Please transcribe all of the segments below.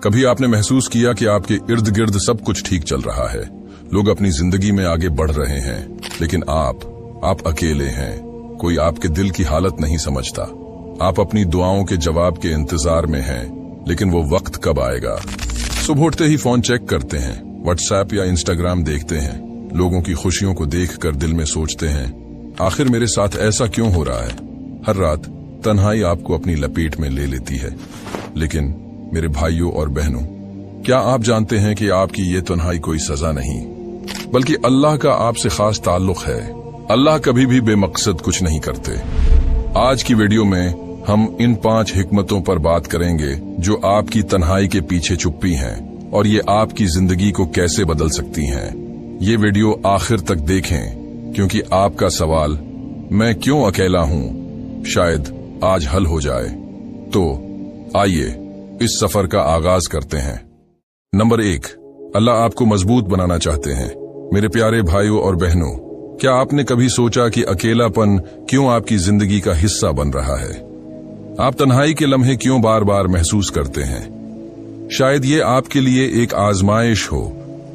कभी आपने महसूस किया कि आपके इर्द गिर्द सब कुछ ठीक चल रहा है, लोग अपनी जिंदगी में आगे बढ़ रहे हैं, लेकिन आप अकेले हैं। कोई आपके दिल की हालत नहीं समझता। आप अपनी दुआओं के जवाब के इंतजार में हैं, लेकिन वो वक्त कब आएगा? सुबह उठते ही फोन चेक करते हैं, व्हाट्सएप या इंस्टाग्राम देखते हैं, लोगों की खुशियों को देखकर दिल में सोचते हैं, आखिर मेरे साथ ऐसा क्यों हो रहा है? हर रात तन्हाई आपको अपनी लपेट में ले लेती है। लेकिन मेरे भाइयों और बहनों, क्या आप जानते हैं कि आपकी ये तन्हाई कोई सजा नहीं, बल्कि अल्लाह का आपसे खास ताल्लुक है। अल्लाह कभी भी बेमकसद कुछ नहीं करते। आज की वीडियो में हम इन 5 हिकमतों पर बात करेंगे जो आपकी तन्हाई के पीछे छुपी हैं और ये आपकी जिंदगी को कैसे बदल सकती हैं। ये वीडियो आखिर तक देखें, क्योंकि आपका सवाल मैं क्यों अकेला हूं शायद आज हल हो जाए। तो आइए इस सफर का आगाज करते हैं। नंबर 1, अल्लाह आपको मजबूत बनाना चाहते हैं। मेरे प्यारे भाइयों और बहनों, क्या आपने कभी सोचा कि अकेलापन क्यों आपकी जिंदगी का हिस्सा बन रहा है? आप तन्हाई के लम्हे क्यों बार बार महसूस करते हैं? शायद ये आपके लिए एक आजमाइश हो,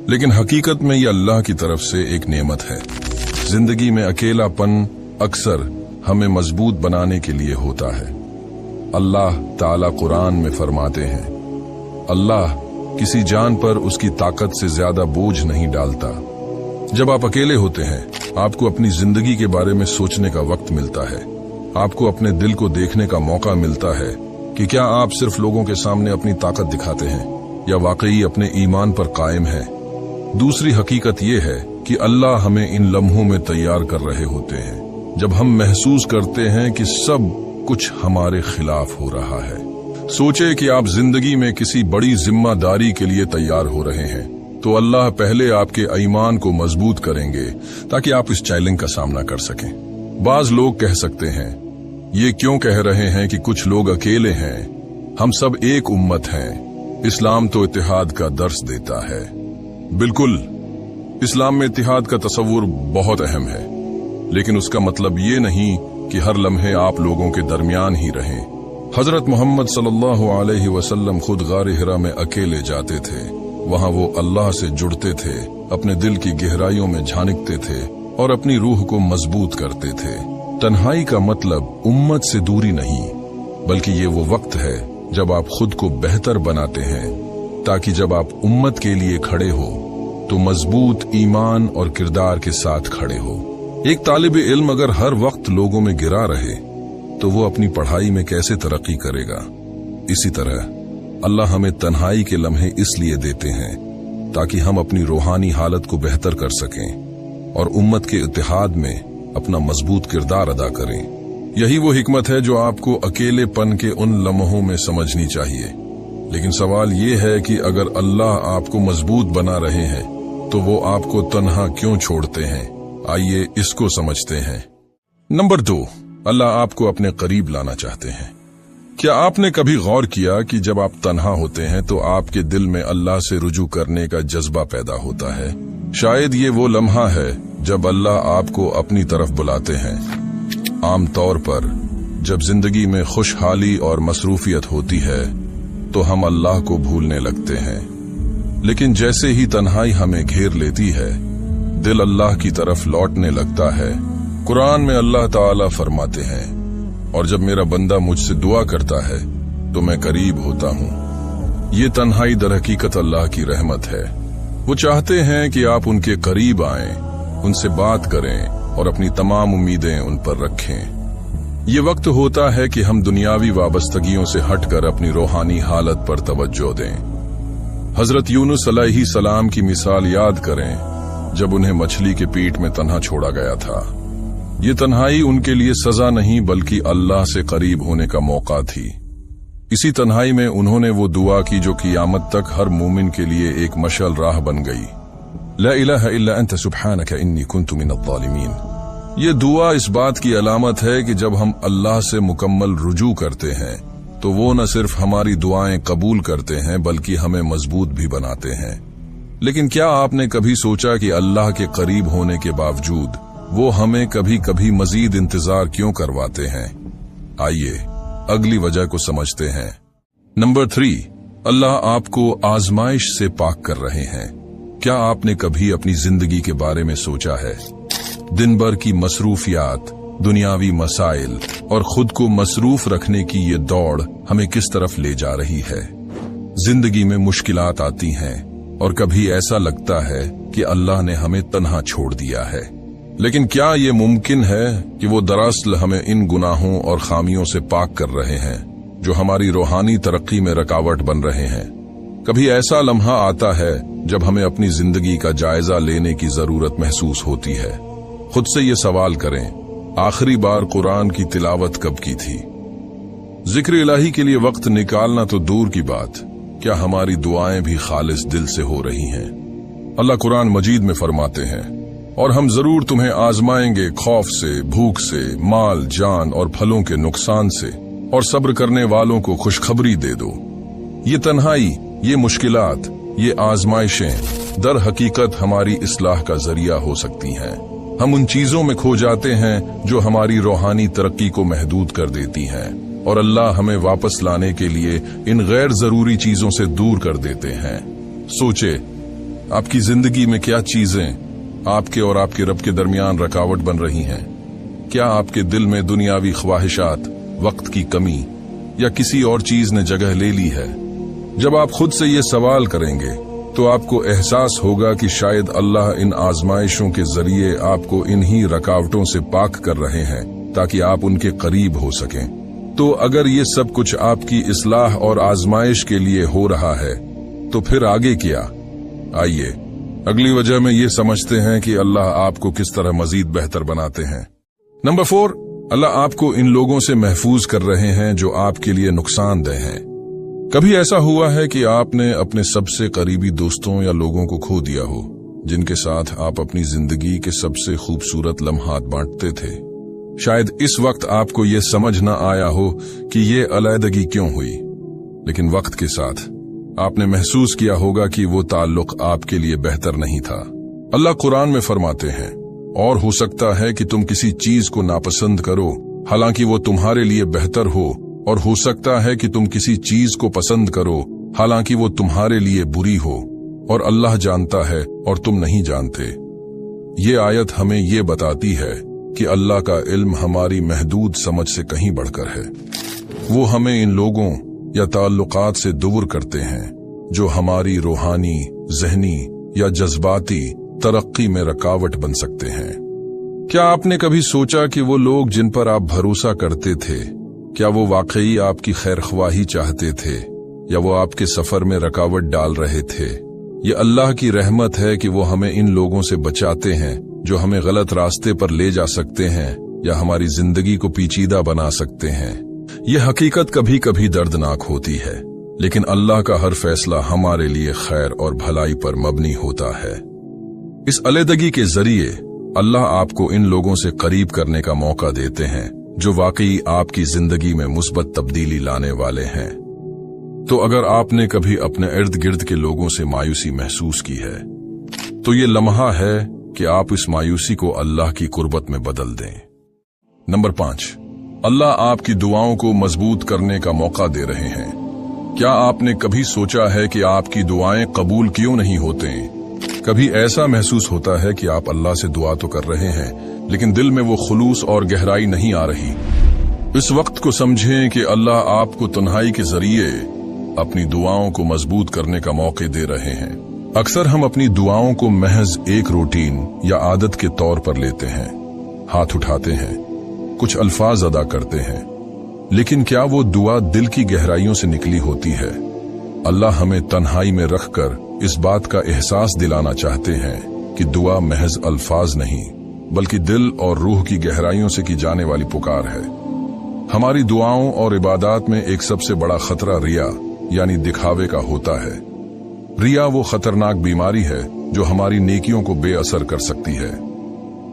लेकिन हकीकत में ये अल्लाह की तरफ से एक नेमत है। जिंदगी में अकेलापन अक्सर हमें मजबूत बनाने के लिए होता है। अल्लाह ताला कुरान में फरमाते हैं, अल्लाह किसी जान पर उसकी ताकत से ज्यादा बोझ नहीं डालता। जब आप अकेले होते हैं, आपको अपनी जिंदगी के बारे में सोचने का वक्त मिलता है। आपको अपने दिल को देखने का मौका मिलता है कि क्या आप सिर्फ लोगों के सामने अपनी ताकत दिखाते हैं या वाकई अपने ईमान पर कायम हैं। दूसरी हकीकत यह है कि अल्लाह हमें इन लम्हों में तैयार कर रहे होते हैं, जब हम महसूस करते हैं कि सब कुछ हमारे खिलाफ हो रहा है। सोचे कि आप जिंदगी में किसी बड़ी जिम्मेदारी के लिए तैयार हो रहे हैं, तो अल्लाह पहले आपके ईमान को मजबूत करेंगे ताकि आप इस चैलेंज का सामना कर सकें। बाज लोग कह सकते हैं, ये क्यों कह रहे हैं कि कुछ लोग अकेले हैं? हम सब एक उम्मत हैं। इस्लाम तो इत्तेहाद का दर्स देता है। बिल्कुल, इस्लाम में इत्तेहाद का तस्वुर बहुत अहम है, लेकिन उसका मतलब ये नहीं कि हर लम्हे आप लोगों के दरमियान ही रहें। हजरत मोहम्मद सल्लल्लाहु अलैहि वसल्लम खुद गारे हिरा में अकेले जाते थे। वहां वो अल्लाह से जुड़ते थे, अपने दिल की गहराइयों में झांकते थे और अपनी रूह को मजबूत करते थे। तन्हाई का मतलब उम्मत से दूरी नहीं, बल्कि ये वो वक्त है जब आप खुद को बेहतर बनाते हैं, ताकि जब आप उम्मत के लिए खड़े हो तो मजबूत ईमान और किरदार के साथ खड़े हो। एक तालिब इल्म अगर हर वक्त लोगों में गिरा रहे तो वो अपनी पढ़ाई में कैसे तरक्की करेगा? इसी तरह अल्लाह हमें तन्हाई के लम्हे इसलिए देते हैं ताकि हम अपनी रूहानी हालत को बेहतर कर सकें और उम्मत के इत्तेहाद में अपना मजबूत किरदार अदा करें। यही वो हिकमत है जो आपको अकेलेपन के उन लम्हों में समझनी चाहिए। लेकिन सवाल ये है कि अगर अल्लाह आपको मजबूत बना रहे हैं तो वो आपको तन्हा क्यों छोड़ते हैं? आइए इसको समझते हैं। नंबर 2, अल्लाह आपको अपने करीब लाना चाहते हैं। क्या आपने कभी गौर किया कि जब आप तन्हा होते हैं तो आपके दिल में अल्लाह से रुजू करने का जज्बा पैदा होता है? शायद ये वो लम्हा है जब अल्लाह आपको अपनी तरफ बुलाते हैं। आमतौर पर जब जिंदगी में खुशहाली और मसरूफियत होती है तो हम अल्लाह को भूलने लगते हैं, लेकिन जैसे ही तन्हाई हमें घेर लेती है, दिल अल्लाह की तरफ लौटने लगता है। कुरान में अल्लाह ताला फरमाते हैं, और जब मेरा बंदा मुझसे दुआ करता है तो मैं करीब होता हूँ। ये तन्हाई दरहकीकत अल्लाह की रहमत है। वो चाहते हैं कि आप उनके करीब आएं, उनसे बात करें और अपनी तमाम उम्मीदें उन पर रखें। ये वक्त होता है कि हम दुनियावी वाबस्तगियों से हटकर अपनी रूहानी हालत पर तवज्जो दें। हजरत यूनुस अलैहि सलाम की मिसाल याद करें, जब उन्हें मछली के पेट में तन्हा छोड़ा गया था। ये तन्हाई उनके लिए सजा नहीं बल्कि अल्लाह से करीब होने का मौका थी। इसी तन्हाई में उन्होंने वो दुआ की जो क़यामत तक हर मोमिन के लिए एक मशाल राह बन गई। ला इलाहा इल्ला अंत सुब्हानक इन्नी कुन्तु मिनज़्ज़ालिमीन। ये दुआ इस बात की अलामत है कि जब हम अल्लाह से मुकम्मल रुजू करते हैं तो वो न सिर्फ हमारी दुआएं कबूल करते हैं बल्कि हमें मजबूत भी बनाते हैं। लेकिन क्या आपने कभी सोचा कि अल्लाह के करीब होने के बावजूद वो हमें कभी कभी मजीद इंतजार क्यों करवाते हैं? आइए अगली वजह को समझते हैं। नंबर 3, अल्लाह आपको आजमाइश से पाक कर रहे हैं। क्या आपने कभी अपनी जिंदगी के बारे में सोचा है? दिन भर की मसरूफियात, दुनियावी मसाइल और खुद को मसरूफ रखने की ये दौड़ हमें किस तरफ ले जा रही है। जिंदगी में मुश्किलात आती हैं और कभी ऐसा लगता है कि अल्लाह ने हमें तन्हा छोड़ दिया है। लेकिन क्या ये मुमकिन है कि वो दरअसल हमें इन गुनाहों और खामियों से पाक कर रहे हैं जो हमारी रूहानी तरक्की में रुकावट बन रहे हैं? कभी ऐसा लम्हा आता है जब हमें अपनी जिंदगी का जायजा लेने की जरूरत महसूस होती है। खुद से ये सवाल करें, आखिरी बार कुरान की तिलावत कब की थी? जिक्र इलाही के लिए वक्त निकालना तो दूर की बात, क्या हमारी दुआएं भी खालिस दिल से हो रही हैं? अल्लाह कुरान मजीद में फरमाते हैं, और हम जरूर तुम्हें आजमाएंगे खौफ से, भूख से, माल, जान और फलों के नुकसान से, और सब्र करने वालों को खुशखबरी दे दो। ये तन्हाई, ये मुश्किलात, ये आजमाइशें दर हकीकत हमारी इस्लाह का जरिया हो सकती हैं। हम उन चीजों में खो जाते हैं जो हमारी रूहानी तरक्की को महदूद कर देती हैं, और अल्लाह हमें वापस लाने के लिए इन गैर जरूरी चीजों से दूर कर देते हैं। सोचे, आपकी जिंदगी में क्या चीजें आपके और आपके रब के दरमियान रुकावट बन रही हैं? क्या आपके दिल में दुनियावी ख्वाहिशात, वक्त की कमी या किसी और चीज ने जगह ले ली है? जब आप खुद से ये सवाल करेंगे तो आपको एहसास होगा कि शायद अल्लाह इन आजमाइशों के जरिए आपको इन्हीं रुकावटों से पाक कर रहे हैं ताकि आप उनके करीब हो सकें। तो अगर ये सब कुछ आपकी इस्लाह और आजमाइश के लिए हो रहा है तो फिर आगे क्या? आइए अगली वजह में ये समझते हैं कि अल्लाह आपको किस तरह मजीद बेहतर बनाते हैं। नंबर 4, अल्लाह आपको इन लोगों से महफूज कर रहे हैं जो आपके लिए नुकसानदेह हैं। कभी ऐसा हुआ है कि आपने अपने सबसे करीबी दोस्तों या लोगों को खो दिया हो, जिनके साथ आप अपनी जिंदगी के सबसे खूबसूरत लम्हात बांटते थे? शायद इस वक्त आपको ये समझ न आया हो कि ये अलैदगी क्यों हुई, लेकिन वक्त के साथ आपने महसूस किया होगा कि वो ताल्लुक आपके लिए बेहतर नहीं था। अल्लाह कुरान में फरमाते हैं, और हो सकता है कि तुम किसी चीज को नापसंद करो हालांकि वो तुम्हारे लिए बेहतर हो, और हो सकता है कि तुम किसी चीज को पसंद करो हालांकि वो तुम्हारे लिए बुरी हो, और अल्लाह जानता है और तुम नहीं जानते। ये आयत हमें ये बताती है कि अल्लाह का इल्म हमारी महदूद समझ से कहीं बढ़कर है। वो हमें इन लोगों या ताल्लुकात से दूर करते हैं जो हमारी रूहानी, ज़हनी या जज्बाती तरक्की में रुकावट बन सकते हैं। क्या आपने कभी सोचा कि वो लोग जिन पर आप भरोसा करते थे, क्या वो वाकई आपकी खैरख्वाही चाहते थे या वो आपके सफर में रुकावट डाल रहे थे? ये अल्लाह की रहमत है कि वो हमें इन लोगों से बचाते हैं जो हमें गलत रास्ते पर ले जा सकते हैं या हमारी जिंदगी को पेचीदा बना सकते हैं। यह हकीकत कभी कभी दर्दनाक होती है, लेकिन अल्लाह का हर फैसला हमारे लिए खैर और भलाई पर मबनी होता है। इस अलैदगी के जरिए अल्लाह आपको इन लोगों से करीब करने का मौका देते हैं जो वाकई आपकी जिंदगी में मुस्बत तब्दीली लाने वाले हैं। तो अगर आपने कभी अपने इर्द गिर्द के लोगों से मायूसी महसूस की है तो ये लम्हा है कि आप इस मायूसी को अल्लाह की कुर्बत में बदल दें। नंबर 5, अल्लाह आपकी दुआओं को मजबूत करने का मौका दे रहे हैं। क्या आपने कभी सोचा है कि आपकी दुआएं कबूल क्यों नहीं होते? कभी ऐसा महसूस होता है कि आप अल्लाह से दुआ तो कर रहे हैं लेकिन दिल में वो खुलूस और गहराई नहीं आ रही। इस वक्त को समझें कि अल्लाह आपको तन्हाई के जरिए अपनी दुआओं को मजबूत करने का मौके दे रहे हैं। अक्सर हम अपनी दुआओं को महज एक रूटीन या आदत के तौर पर लेते हैं, हाथ उठाते हैं, कुछ अल्फाज अदा करते हैं, लेकिन क्या वो दुआ दिल की गहराइयों से निकली होती है? अल्लाह हमें तन्हाई में रखकर इस बात का एहसास दिलाना चाहते हैं कि दुआ महज अल्फाज नहीं बल्कि दिल और रूह की गहराइयों से की जाने वाली पुकार है। हमारी दुआओं और इबादत में एक सबसे बड़ा खतरा रिया यानी दिखावे का होता है। रिया वो खतरनाक बीमारी है जो हमारी नेकियों को बेअसर कर सकती है।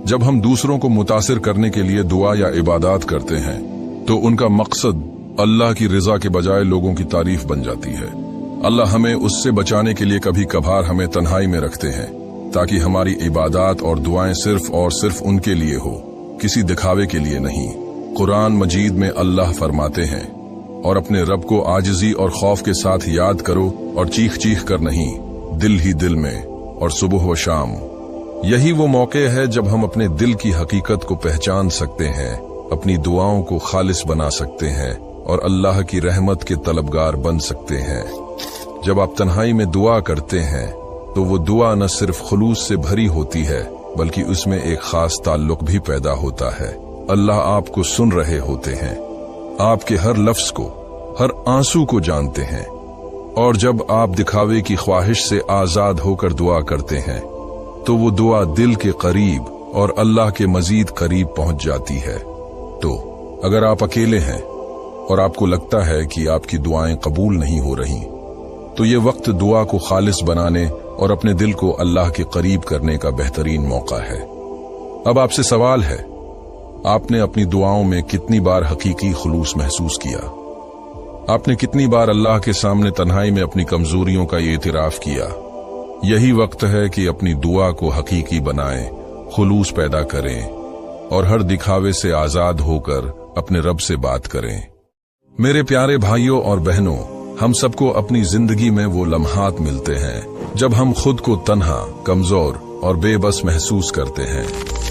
जब हम दूसरों को मुतासिर करने के लिए दुआ या इबादत करते हैं तो उनका मकसद अल्लाह की रिजा के बजाय लोगों की तारीफ बन जाती है। अल्लाह हमें उससे बचाने के लिए कभी कभार हमें तन्हाई में रखते हैं ताकि हमारी इबादत और दुआएं सिर्फ और सिर्फ उनके लिए हो, किसी दिखावे के लिए नहीं। कुरान मजीद में अल्लाह फरमाते हैं, और अपने रब को आजिजी और खौफ के साथ याद करो, और चीख चीख कर नहीं, दिल ही दिल में और सुबह व शाम। यही वो मौके है जब हम अपने दिल की हकीकत को पहचान सकते हैं, अपनी दुआओं को खालिस बना सकते हैं और अल्लाह की रहमत के तलबगार बन सकते हैं। जब आप तन्हाई में दुआ करते हैं तो वो दुआ न सिर्फ खुलूस से भरी होती है, बल्कि उसमें एक खास ताल्लुक भी पैदा होता है। अल्लाह आपको सुन रहे होते हैं, आपके हर लफ्ज को, हर आंसू को जानते हैं। और जब आप दिखावे की ख्वाहिश से आजाद होकर दुआ करते हैं तो वो दुआ दिल के करीब और अल्लाह के मजीद करीब पहुंच जाती है। तो अगर आप अकेले हैं और आपको लगता है कि आपकी दुआएं कबूल नहीं हो रही, तो ये वक्त दुआ को खालिस बनाने और अपने दिल को अल्लाह के करीब करने का बेहतरीन मौका है। अब आपसे सवाल है, आपने अपनी दुआओं में कितनी बार हकीकी खुलूस महसूस किया? आपने कितनी बार अल्लाह के सामने तन्हाई में अपनी कमजोरियों का एतराफ किया? यही वक्त है कि अपनी दुआ को हकीकी बनाएं, खुलूस पैदा करें और हर दिखावे से आजाद होकर अपने रब से बात करें। मेरे प्यारे भाइयों और बहनों, हम सबको अपनी जिंदगी में वो लम्हात मिलते हैं जब हम खुद को तन्हा, कमजोर और बेबस महसूस करते हैं,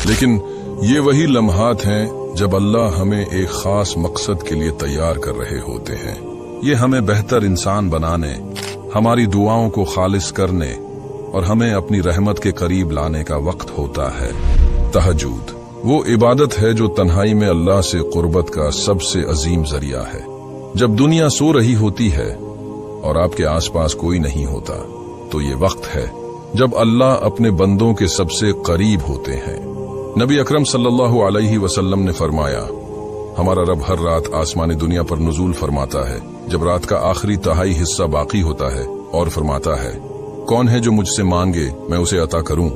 लेकिन ये वही लम्हात हैं जब अल्लाह हमें एक खास मकसद के लिए तैयार कर रहे होते हैं। ये हमें बेहतर इंसान बनाने, हमारी दुआओं को खालिस करने और हमें अपनी रहमत के करीब लाने का वक्त होता है। तहज्जुद वो इबादत है जो तन्हाई में अल्लाह से कुर्बत का सबसे अजीम जरिया है। जब दुनिया सो रही होती है और आपके आसपास कोई नहीं होता, तो ये वक्त है जब अल्लाह अपने बंदों के सबसे करीब होते हैं। नबी अकरम सल्लल्लाहु अलैहि वसल्लम ने फरमाया, हमारा रब हर रात आसमानी दुनिया पर नुज़ूल फरमाता है जब रात का आखिरी तिहाई हिस्सा बाकी होता है, और फरमाता है, कौन है जो मुझसे मांगे मैं उसे अता करूं,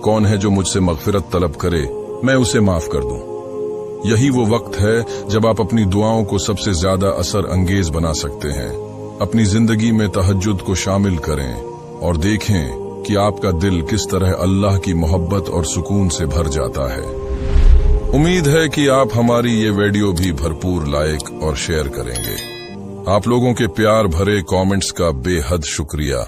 कौन है जो मुझसे मगफिरत तलब करे मैं उसे माफ कर दूं। यही वो वक्त है जब आप अपनी दुआओं को सबसे ज्यादा असर अंगेज बना सकते हैं। अपनी जिंदगी में तहज्जुद को शामिल करें और देखें कि आपका दिल किस तरह अल्लाह की मोहब्बत और सुकून से भर जाता है। उम्मीद है कि आप हमारी ये वीडियो भी भरपूर लाइक और शेयर करेंगे। आप लोगों के प्यार भरे कमेंट्स का बेहद शुक्रिया।